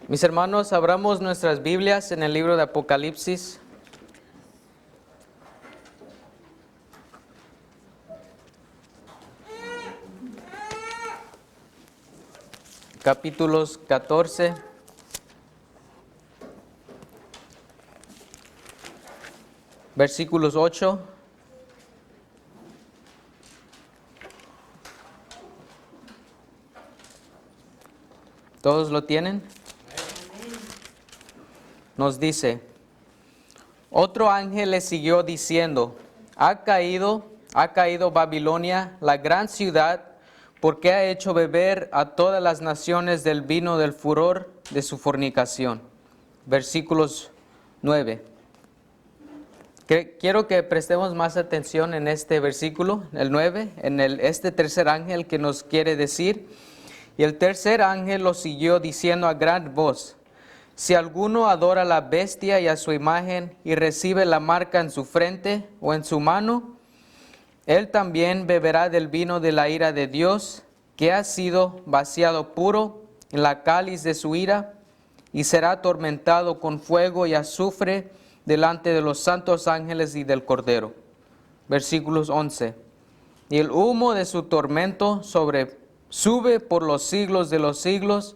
Mis hermanos, abramos nuestras Biblias en el libro de Apocalipsis. Capítulos 14. Versículos 8. ¿Todos lo tienen? Nos dice: otro ángel le siguió diciendo: ha caído Babilonia, la gran ciudad, porque ha hecho beber a todas las naciones del vino del furor de su fornicación. Versículos 9. Quiero que prestemos más atención en este versículo, el 9, en este tercer ángel que nos quiere decir. Y el tercer ángel lo siguió diciendo a gran voz: si alguno adora a la bestia y a su imagen y recibe la marca en su frente o en su mano, él también beberá del vino de la ira de Dios, que ha sido vaciado puro en la cáliz de su ira, y será atormentado con fuego y azufre delante de los santos ángeles y del Cordero. Versículos 11. Y el humo de su tormento sube por los siglos de los siglos,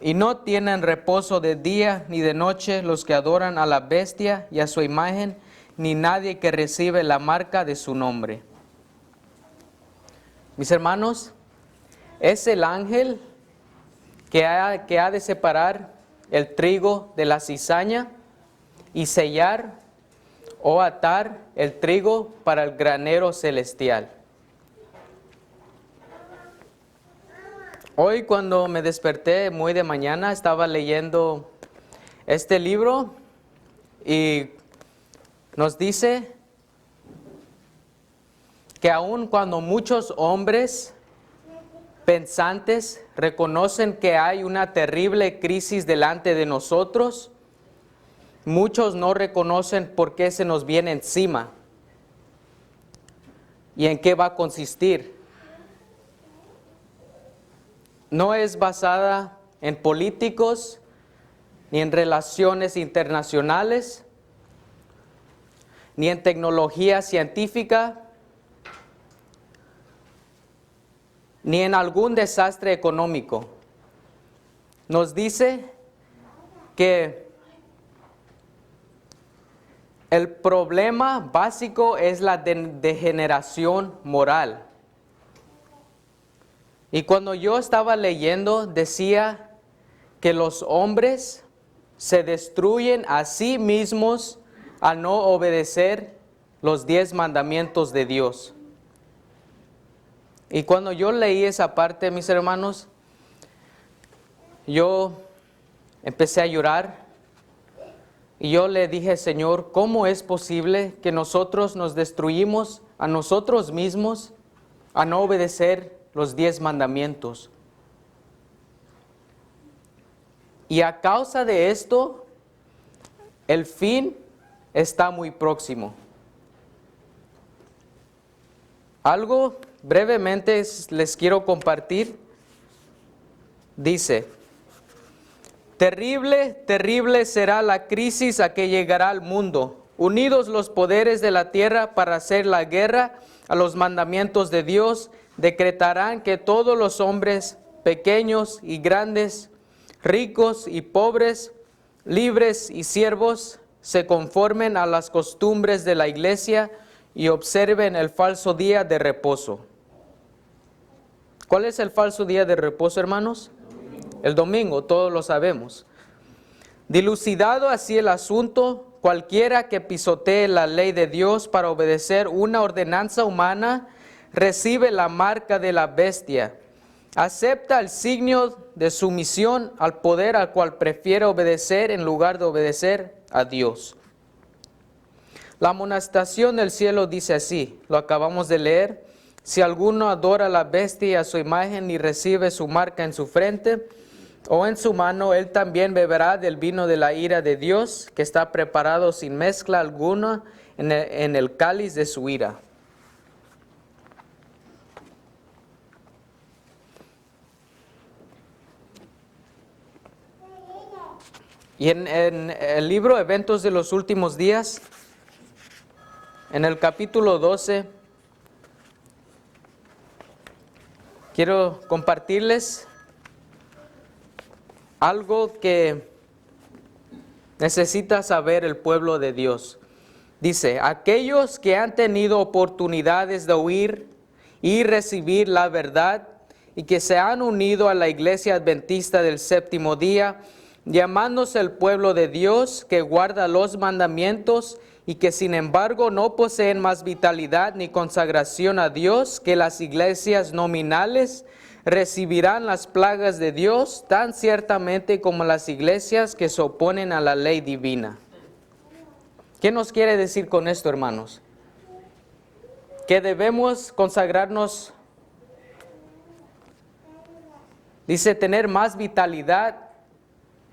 y no tienen reposo de día ni de noche los que adoran a la bestia y a su imagen, ni nadie que recibe la marca de su nombre. Mis hermanos, es el ángel que ha de separar el trigo de la cizaña y sellar o atar el trigo para el granero celestial. Hoy cuando me desperté muy de mañana estaba leyendo este libro y nos dice que aun cuando muchos hombres pensantes reconocen que hay una terrible crisis delante de nosotros, muchos no reconocen por qué se nos viene encima y en qué va a consistir. No es basada en políticos ni en relaciones internacionales, ni en tecnología científica, ni en algún desastre económico. Nos dice que el problema básico es la degeneración moral. Y cuando yo estaba leyendo, decía que los hombres se destruyen a sí mismos al no obedecer los 10 mandamientos de Dios. Y cuando yo leí esa parte, mis hermanos, yo empecé a llorar. Y yo le dije: Señor, ¿cómo es posible que nosotros nos destruimos a nosotros mismos a no obedecer los 10 mandamientos? Y a causa de esto, el fin está muy próximo. Algo brevemente les quiero compartir. Dice: terrible, terrible será la crisis a que llegará al mundo. Unidos los poderes de la tierra para hacer la guerra a los mandamientos de Dios, decretarán que todos los hombres, pequeños y grandes, ricos y pobres, libres y siervos, se conformen a las costumbres de la iglesia y observen el falso día de reposo. ¿Cuál es el falso día de reposo, hermanos? El domingo, todos lo sabemos. Dilucidado así el asunto, cualquiera que pisotee la ley de Dios para obedecer una ordenanza humana, recibe la marca de la bestia, acepta el signo de sumisión al poder al cual prefiere obedecer en lugar de obedecer a Dios. La amonestación del cielo dice así, lo acabamos de leer: si alguno adora a la bestia y a su imagen y recibe su marca en su frente o en su mano, él también beberá del vino de la ira de Dios, que está preparado sin mezcla alguna en el cáliz de su ira. Y en el libro Eventos de los Últimos Días, en el capítulo 12, quiero compartirles algo que necesita saber el pueblo de Dios. Dice, aquellos que han tenido oportunidades de oír y recibir la verdad y que se han unido a la iglesia adventista del séptimo día, llamándose el pueblo de Dios que guarda los mandamientos y que sin embargo no poseen más vitalidad ni consagración a Dios que las iglesias nominales, recibirán las plagas de Dios tan ciertamente como las iglesias que se oponen a la ley divina. ¿Qué nos quiere decir con esto, hermanos? Que debemos consagrarnos, dice, tener más vitalidad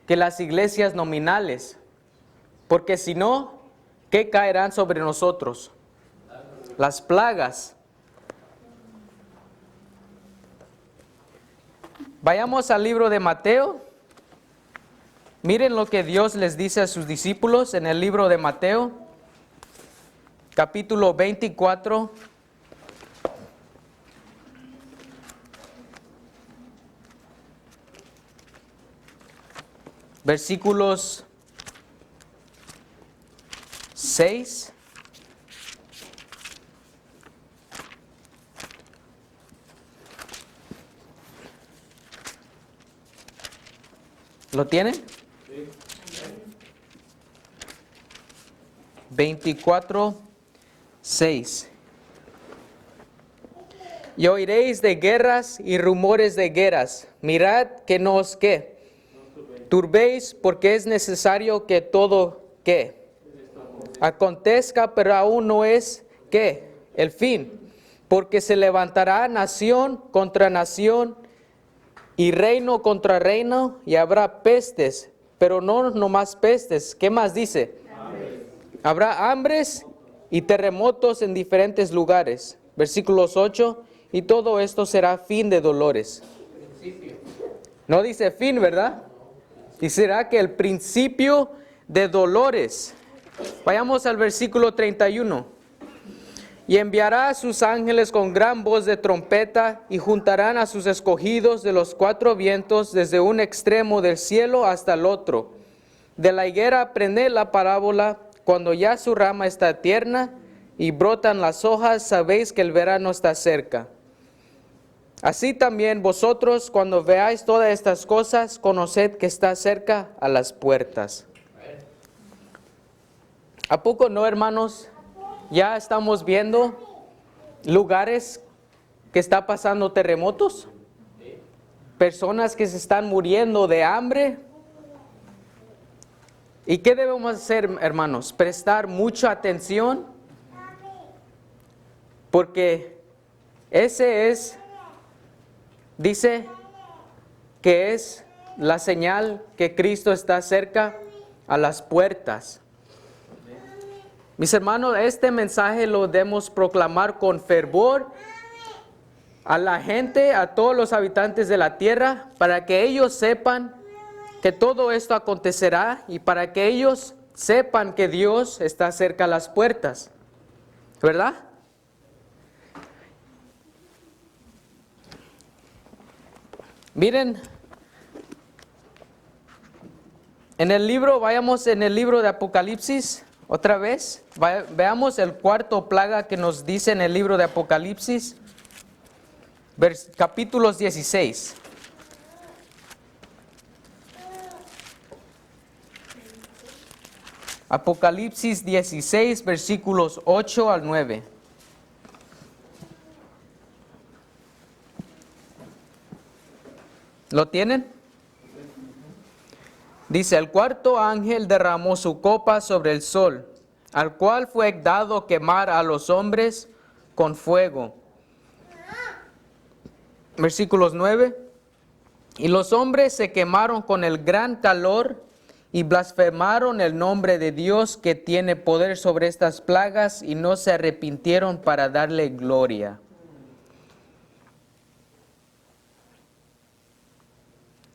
que las iglesias nominales, porque si no, ¿qué caerán sobre nosotros? Las plagas. Vayamos al libro de Mateo. Miren lo que Dios les dice a sus discípulos en el libro de Mateo, capítulo 24. Versículos 6. ¿Lo tienen? Sí. 24, 6. Y oiréis de guerras y rumores de guerras. Mirad que no os ¿qué? Turbéis, porque es necesario que todo ¿qué? Acontezca, pero aún no es ¿qué? El fin. Porque se levantará nación contra nación y reino contra reino, y habrá pestes, pero no más pestes. ¿Qué más dice? Habrá hambres y terremotos en diferentes lugares. Versículos 8, y todo esto será fin de dolores. No dice fin, ¿verdad? Y será que el principio de dolores. Vayamos al versículo 31. Y enviará a sus ángeles con gran voz de trompeta, y juntarán a sus escogidos de los cuatro vientos, desde un extremo del cielo hasta el otro. De la higuera aprended la parábola, cuando ya su rama está tierna y brotan las hojas, sabéis que el verano está cerca. Así también vosotros, cuando veáis todas estas cosas, conoced que está cerca a las puertas. ¿A poco no, hermanos? Ya estamos viendo lugares que está pasando terremotos, personas que se están muriendo de hambre. ¿Y qué debemos hacer, hermanos? Prestar mucha atención, porque ese es, dice que es la señal que Cristo está cerca a las puertas. Mis hermanos, este mensaje lo debemos proclamar con fervor a la gente, a todos los habitantes de la tierra, para que ellos sepan que todo esto acontecerá y para que ellos sepan que Dios está cerca a las puertas. ¿Verdad? Miren, vayamos en el libro de Apocalipsis. Otra vez, veamos el cuarto plaga que nos dice en el libro de Apocalipsis, capítulos 16. Apocalipsis 16, versículos 8 al 9. ¿Lo tienen? Dice, el cuarto ángel derramó su copa sobre el sol, al cual fue dado quemar a los hombres con fuego. Versículos 9. Y los hombres se quemaron con el gran calor y blasfemaron el nombre de Dios que tiene poder sobre estas plagas y no se arrepintieron para darle gloria.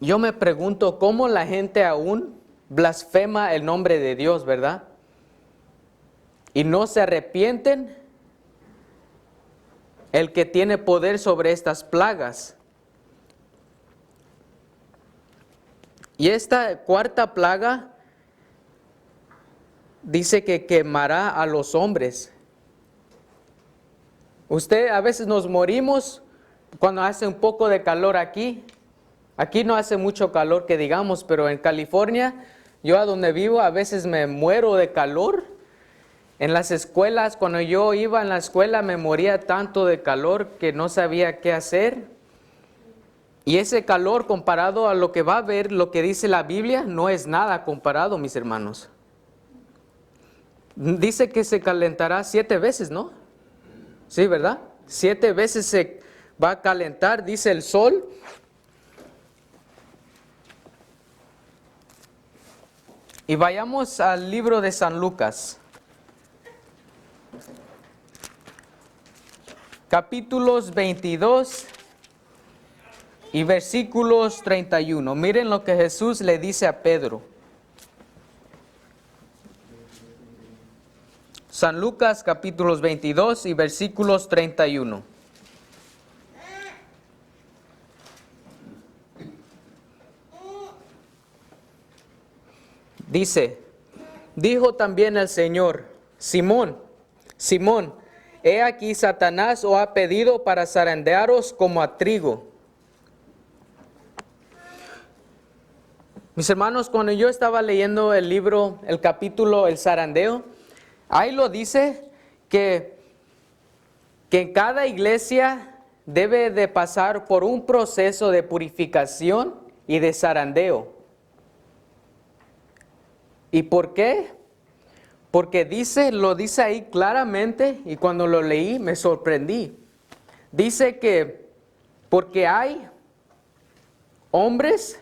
Yo me pregunto cómo la gente aún blasfema el nombre de Dios, ¿verdad? Y no se arrepienten, el que tiene poder sobre estas plagas. Y esta cuarta plaga dice que quemará a los hombres. Usted, a veces nos morimos cuando hace un poco de calor aquí. Aquí no hace mucho calor que digamos, pero en California, yo a donde vivo, a veces me muero de calor. En las escuelas, cuando yo iba en la escuela, me moría tanto de calor que no sabía qué hacer. Y ese calor comparado a lo que va a ver, lo que dice la Biblia, no es nada comparado, mis hermanos. Dice que se calentará 7 veces, ¿no? Sí, ¿verdad? 7 veces se va a calentar, dice el sol. Y vayamos al libro de San Lucas. Capítulos 22 y versículos 31. Miren lo que Jesús le dice a Pedro. San Lucas capítulos 22 y versículos 31. Dice, dijo también el Señor, Simón, Simón, he aquí Satanás os ha pedido para zarandearos como a trigo. Mis hermanos, cuando yo estaba leyendo el libro, el capítulo, el zarandeo, ahí lo dice que en cada iglesia debe de pasar por un proceso de purificación y de zarandeo. ¿Y por qué? Porque lo dice ahí claramente, y cuando lo leí me sorprendí. Dice que porque hay hombres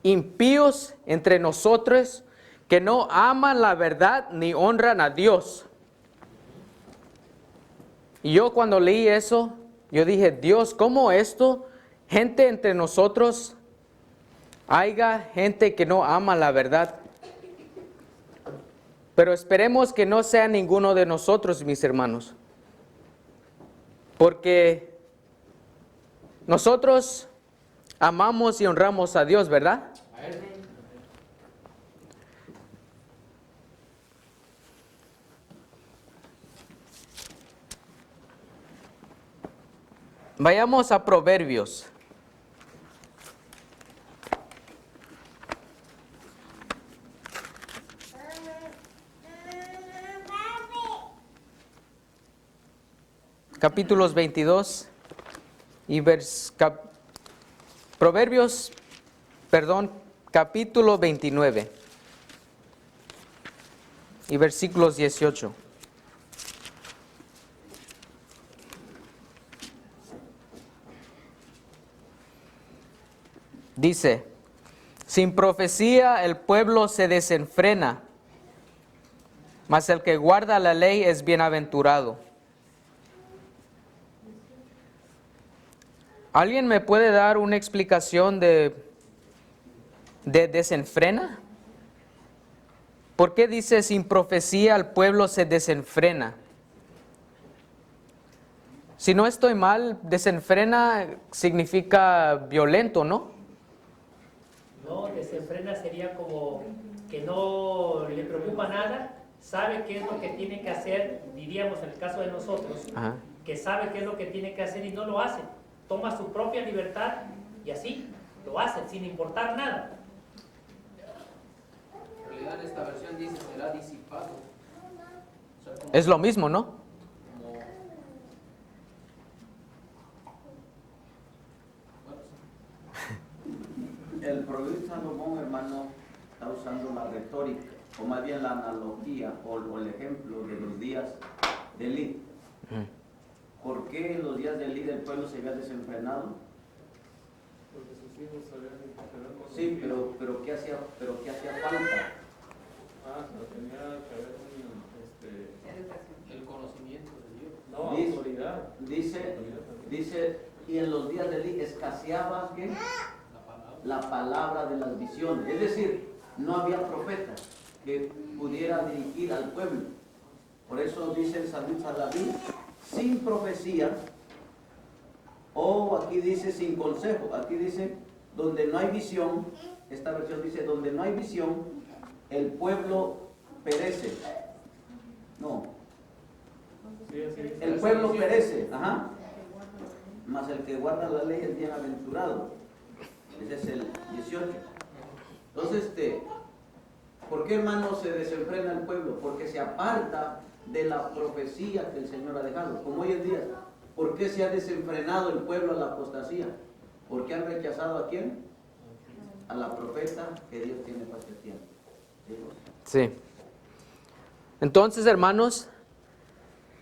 impíos entre nosotros que no aman la verdad ni honran a Dios. Y yo cuando leí eso, yo dije, Dios, ¿cómo esto? Gente entre nosotros, haya gente que no ama la verdad. Pero esperemos que no sea ninguno de nosotros, mis hermanos. Porque nosotros amamos y honramos a Dios, ¿verdad? Vayamos a Proverbios. Capítulos 22 y capítulo 29 y versículos 18. Dice, sin profecía el pueblo se desenfrena, mas el que guarda la ley es bienaventurado. ¿Alguien me puede dar una explicación de desenfrena? ¿Por qué dice sin profecía el pueblo se desenfrena? Si no estoy mal, desenfrena significa violento, ¿no? No, desenfrena sería como que no le preocupa nada, sabe qué es lo que tiene que hacer, diríamos en el caso de nosotros, Ajá. que sabe qué es lo que tiene que hacer y no lo hace. Toma su propia libertad y así lo hace, sin importar nada. En realidad esta versión dice será disipado. O sea, Es lo mismo, ¿no? como- El proverbio de Salomón, hermano, está usando la retórica, o más bien la analogía o el ejemplo de los días de Elí. ¿Por qué en los días de Elí el pueblo se había desenfrenado? Porque sus hijos se habían Sí, pero ¿qué hacía falta? Tenía que haber el conocimiento de Dios. autoridad. Dice, y en los días de Elí escaseaba ¿qué? La palabra de las visiones. Es decir, no había profeta que pudiera dirigir al pueblo. Por eso dice el salmista David, sin profecía, o aquí dice sin consejo, aquí dice donde no hay visión, esta versión dice donde no hay visión, el pueblo perece. No, Sí, así. el pueblo perece, ajá. Mas el que guarda la ley es bienaventurado. Ese es el 18. Entonces, ¿por qué, hermano, se desenfrena el pueblo? Porque se aparta de la profecía que el Señor ha dejado. Como hoy en día, ¿por qué se ha desenfrenado el pueblo a la apostasía? ¿Por qué han rechazado a quién? A la profeta que Dios tiene para este tiempo. Sí. Entonces, hermanos,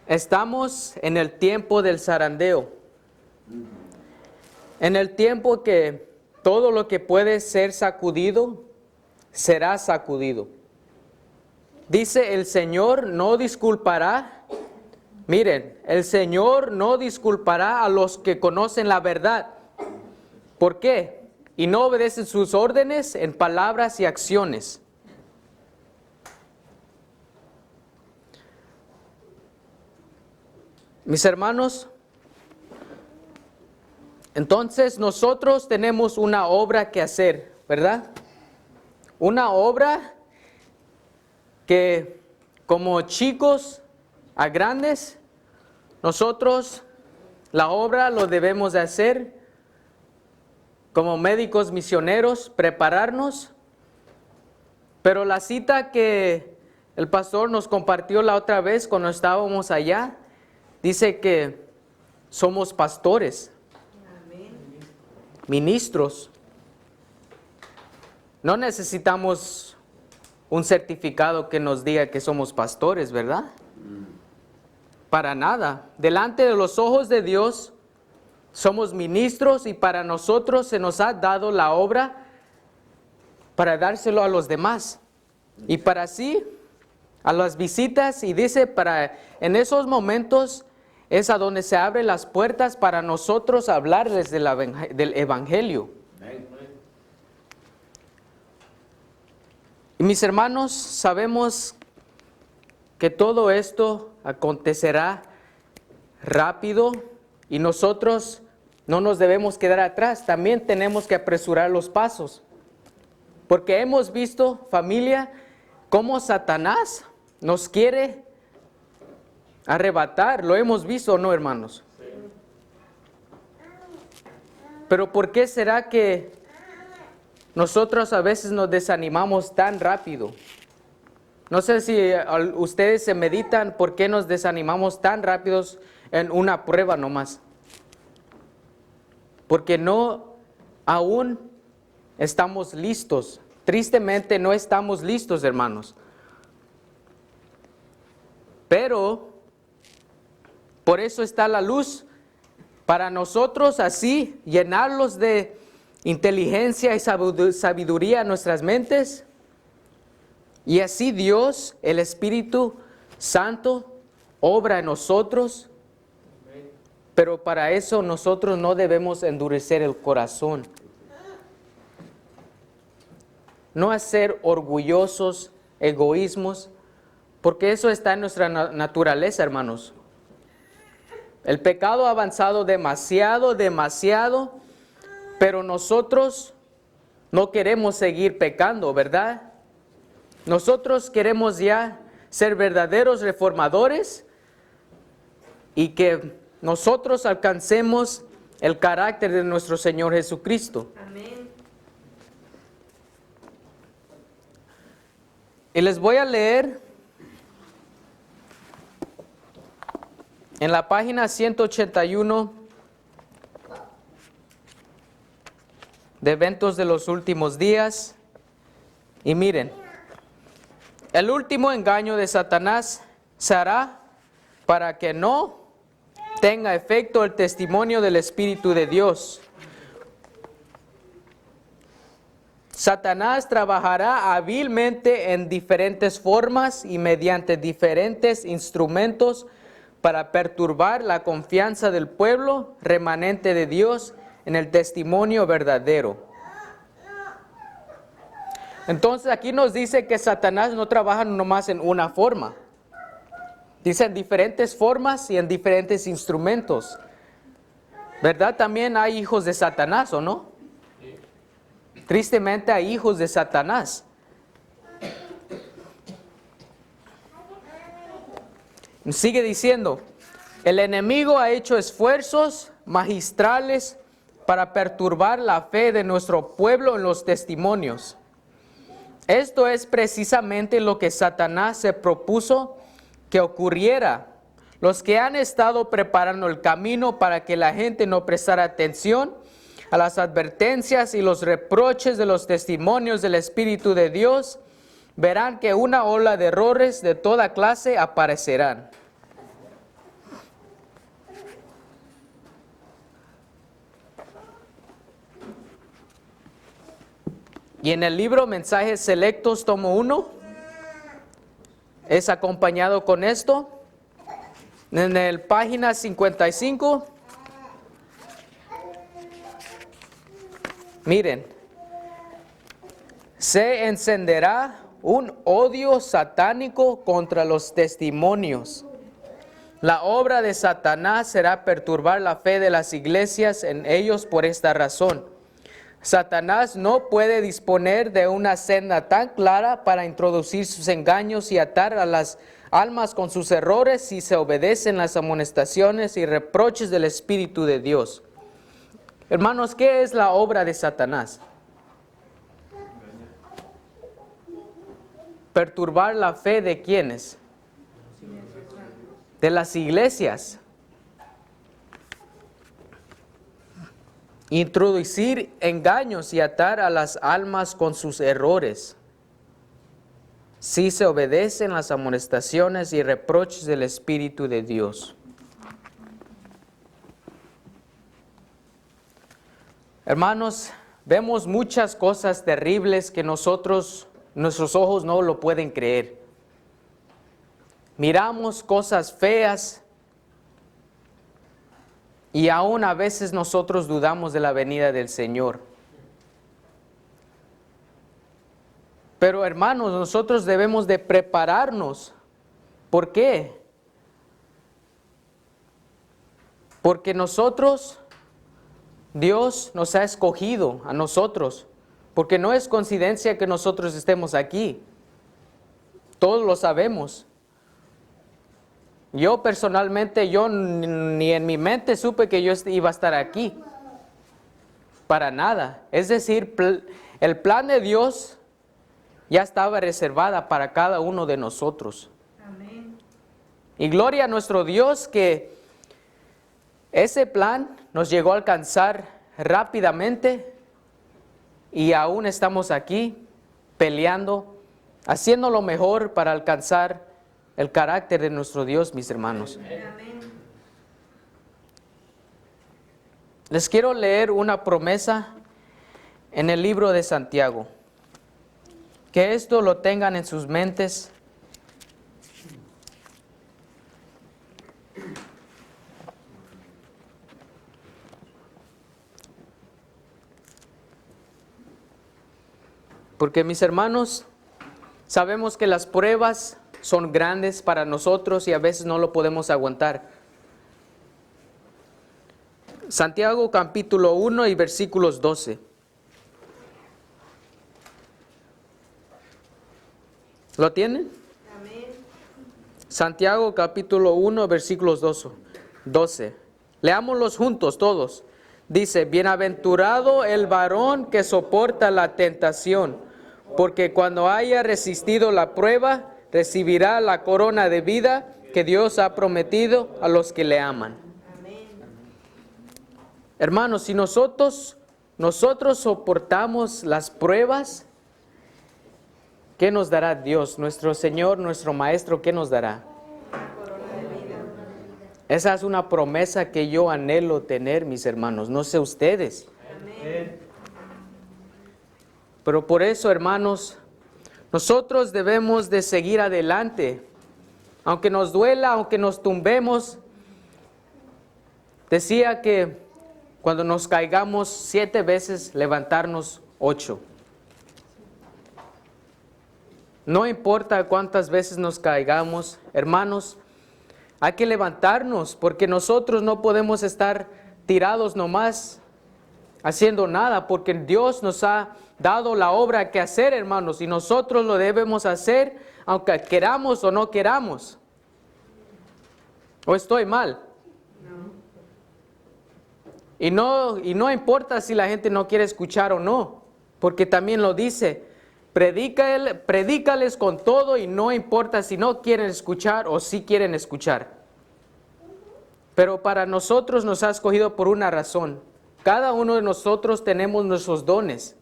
estamos en el tiempo del zarandeo. En el tiempo que todo lo que puede ser sacudido, será sacudido. Dice, el Señor no disculpará. Miren, el Señor no disculpará a los que conocen la verdad. ¿Por qué? Y no obedecen sus órdenes en palabras y acciones. Mis hermanos, entonces nosotros tenemos una obra que hacer, ¿verdad? Una obra que como chicos a grandes, nosotros la obra lo debemos de hacer como médicos misioneros, prepararnos. Pero la cita que el pastor nos compartió la otra vez cuando estábamos allá, dice que somos pastores, ministros. No necesitamos un certificado que nos diga que somos pastores, ¿verdad? Para nada. Delante de los ojos de Dios somos ministros y para nosotros se nos ha dado la obra para dárselo a los demás. Y para así, a las visitas, y dice, en esos momentos es a donde se abren las puertas para nosotros hablarles del Evangelio. Y mis hermanos, sabemos que todo esto acontecerá rápido y nosotros no nos debemos quedar atrás, también tenemos que apresurar los pasos. Porque hemos visto, familia, cómo Satanás nos quiere arrebatar. Lo hemos visto, ¿no, hermanos? Pero ¿por qué será que nosotros a veces nos desanimamos tan rápido? No sé si ustedes se meditan por qué nos desanimamos tan rápidos en una prueba nomás. Porque no aún estamos listos. Tristemente no estamos listos, hermanos. Pero por eso está la luz, para nosotros así llenarlos de inteligencia y sabiduría en nuestras mentes. Y así Dios, el Espíritu Santo, obra en nosotros. Pero para eso nosotros no debemos endurecer el corazón. No hacer orgullosos, egoísmos, porque eso está en nuestra naturaleza, hermanos. El pecado ha avanzado demasiado, pero nosotros no queremos seguir pecando, ¿verdad? Nosotros queremos ya ser verdaderos reformadores y que nosotros alcancemos el carácter de nuestro Señor Jesucristo. Amén. Y les voy a leer en la página 181 de Eventos de los Últimos Días. Y miren, el último engaño de Satanás se hará para que no tenga efecto el testimonio del Espíritu de Dios. Satanás trabajará hábilmente en diferentes formas y mediante diferentes instrumentos para perturbar la confianza del pueblo remanente de Dios en el testimonio verdadero. Entonces aquí nos dice que Satanás no trabaja nomás en una forma. Dice en diferentes formas y en diferentes instrumentos. ¿Verdad? También hay hijos de Satanás, ¿o no? Tristemente hay hijos de Satanás. Sigue diciendo, el enemigo ha hecho esfuerzos magistrales para perturbar la fe de nuestro pueblo en los testimonios. Esto es precisamente lo que Satanás se propuso que ocurriera. Los que han estado preparando el camino para que la gente no prestara atención a las advertencias y los reproches de los testimonios del Espíritu de Dios, verán que una ola de errores de toda clase aparecerán. Y en el libro Mensajes Selectos, tomo 1, es acompañado con esto. En el página 55, miren, se encenderá un odio satánico contra los testimonios. La obra de Satanás será perturbar la fe de las iglesias en ellos por esta razón. Satanás no puede disponer de una senda tan clara para introducir sus engaños y atar a las almas con sus errores si se obedecen las amonestaciones y reproches del Espíritu de Dios. Hermanos, ¿qué es la obra de Satanás? Perturbar la fe de ¿quiénes? De las iglesias. Introducir engaños y atar a las almas con sus errores, si se obedecen las amonestaciones y reproches del Espíritu de Dios. Hermanos, vemos muchas cosas terribles que nuestros ojos no lo pueden creer. Miramos cosas feas y aún a veces nosotros dudamos de la venida del Señor. Pero hermanos, nosotros debemos de prepararnos. ¿Por qué? Porque Dios nos ha escogido a nosotros. Porque no es coincidencia que nosotros estemos aquí. Todos lo sabemos. Yo personalmente, ni en mi mente supe que yo iba a estar aquí. Para nada. Es decir, el plan de Dios ya estaba reservada para cada uno de nosotros. Amén. Y gloria a nuestro Dios que ese plan nos llegó a alcanzar rápidamente y aún estamos aquí peleando, haciendo lo mejor para alcanzar el carácter de nuestro Dios, mis hermanos. Amén. Les quiero leer una promesa en el libro de Santiago. Que esto lo tengan en sus mentes. Porque mis hermanos, sabemos que las pruebas son grandes para nosotros y a veces no lo podemos aguantar. Santiago capítulo 1 y versículos 12. ¿Lo tienen? Amén. Santiago capítulo 1 versículos 12. Leámoslos juntos todos. Dice, bienaventurado el varón que soporta la tentación, porque cuando haya resistido la prueba, recibirá la corona de vida que Dios ha prometido a los que le aman. Amén. Hermanos, si nosotros soportamos las pruebas, ¿qué nos dará Dios? Nuestro Señor, nuestro Maestro, ¿qué nos dará? Esa es una promesa que yo anhelo tener, mis hermanos. No sé ustedes. Amén. Pero por eso, hermanos, nosotros debemos de seguir adelante. Aunque nos duela, aunque nos tumbemos. Decía que cuando nos caigamos 7 veces, levantarnos 8. No importa cuántas veces nos caigamos, hermanos, hay que levantarnos porque nosotros no podemos estar tirados nomás haciendo nada, porque Dios nos ha dado la obra que hacer, hermanos, y nosotros lo debemos hacer aunque queramos o no queramos. ¿O estoy mal? Y no importa si la gente no quiere escuchar o no, porque también lo dice, predícales con todo y no importa si no quieren escuchar o si quieren escuchar. Pero para nosotros nos ha escogido por una razón. Cada uno de nosotros tenemos nuestros dones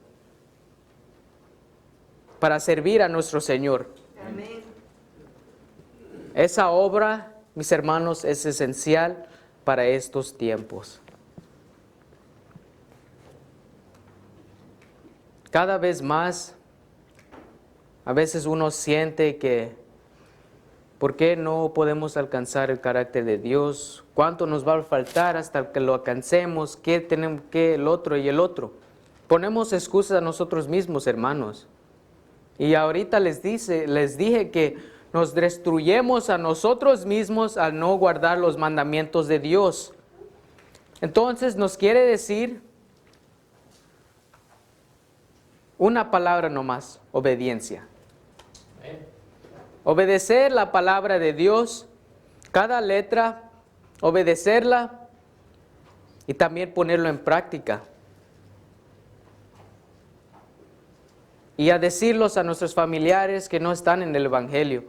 para servir a nuestro Señor. Amén. Esa obra, mis hermanos, es esencial para estos tiempos. Cada vez más, a veces uno siente que, ¿por qué no podemos alcanzar el carácter de Dios? ¿Cuánto nos va a faltar hasta que lo alcancemos? ¿Qué tenemos que el otro y el otro? Ponemos excusas a nosotros mismos, hermanos. Y ahorita les dije que nos destruyemos a nosotros mismos al no guardar los mandamientos de Dios. Entonces nos quiere decir una palabra nomás, obediencia. Obedecer la palabra de Dios, cada letra, obedecerla y también ponerlo en práctica. Y a decirlos a nuestros familiares que no están en el Evangelio.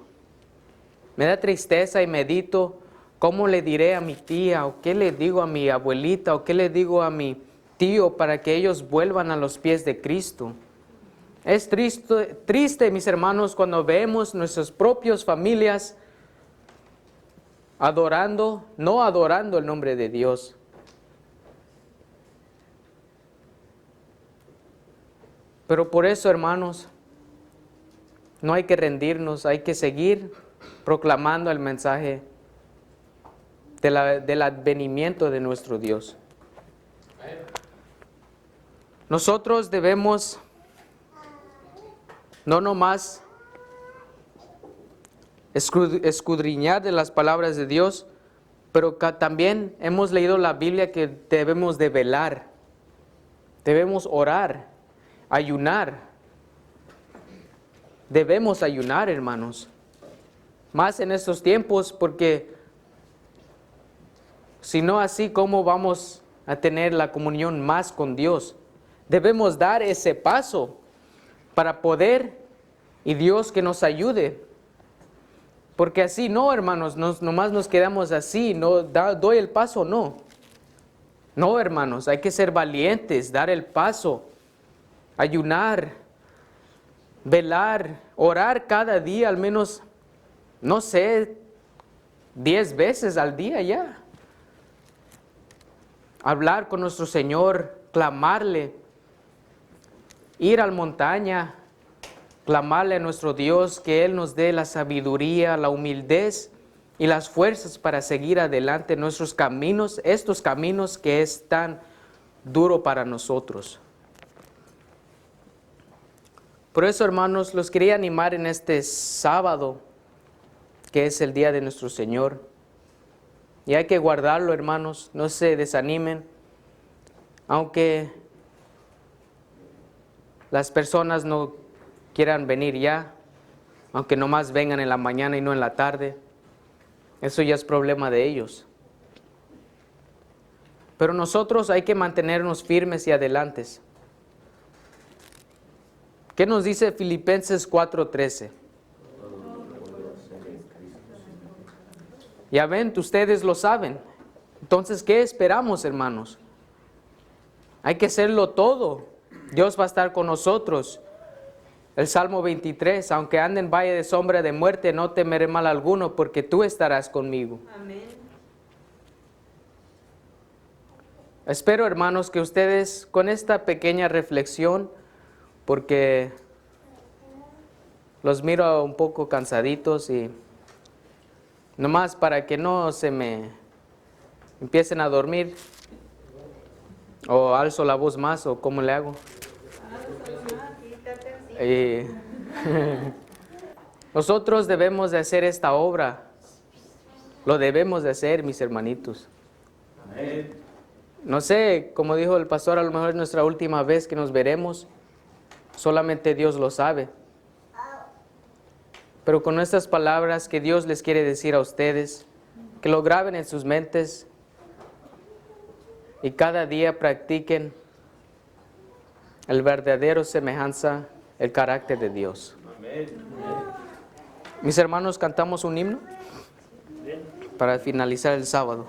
Me da tristeza y medito cómo le diré a mi tía, o qué le digo a mi abuelita, o qué le digo a mi tío para que ellos vuelvan a los pies de Cristo. Es triste, mis hermanos, cuando vemos nuestras propias familias no adorando el nombre de Dios. Pero por eso, hermanos, no hay que rendirnos, hay que seguir proclamando el mensaje del advenimiento de nuestro Dios. Nosotros debemos no nomás escudriñar de las palabras de Dios, pero también hemos leído la Biblia que debemos de velar, debemos orar, ayunar. Debemos ayunar, hermanos, más en estos tiempos, porque si no así, ¿cómo vamos a tener la comunión más con Dios? Debemos dar ese paso para poder, y Dios que nos ayude. Porque así no, hermanos, nomás nos quedamos así, no doy el paso, no. No, hermanos, hay que ser valientes, dar el paso, ayunar, velar, orar cada día, al menos, no sé, 10 veces al día ya. Hablar con nuestro Señor, clamarle, ir a la montaña, clamarle a nuestro Dios que Él nos dé la sabiduría, la humildad y las fuerzas para seguir adelante en nuestros caminos, estos caminos que es tan duro para nosotros. Por eso, hermanos, los quería animar en este sábado, que es el día de nuestro Señor. Y hay que guardarlo, hermanos, no se desanimen, aunque las personas no quieran venir ya, aunque nomás vengan en la mañana y no en la tarde, eso ya es problema de ellos. Pero nosotros hay que mantenernos firmes y adelantes. ¿Qué nos dice Filipenses 4:13? Ya ven, ustedes lo saben. Entonces, ¿qué esperamos, hermanos? Hay que hacerlo todo. Dios va a estar con nosotros. El Salmo 23, aunque ande en valle de sombra de muerte, no temeré mal alguno, porque tú estarás conmigo. Amén. Espero, hermanos, que ustedes con esta pequeña reflexión, porque los miro un poco cansaditos y nomás para que no se me empiecen a dormir, o alzo la voz más, o cómo le hago. Nosotros debemos de hacer esta obra. Lo debemos de hacer, mis hermanitos. No sé, como dijo el pastor, a lo mejor es nuestra última vez que nos veremos. Solamente Dios lo sabe. Pero con estas palabras que Dios les quiere decir a ustedes, que lo graben en sus mentes y cada día practiquen el verdadero semejanza, el carácter de Dios. Mis hermanos, cantamos un himno para finalizar el sábado.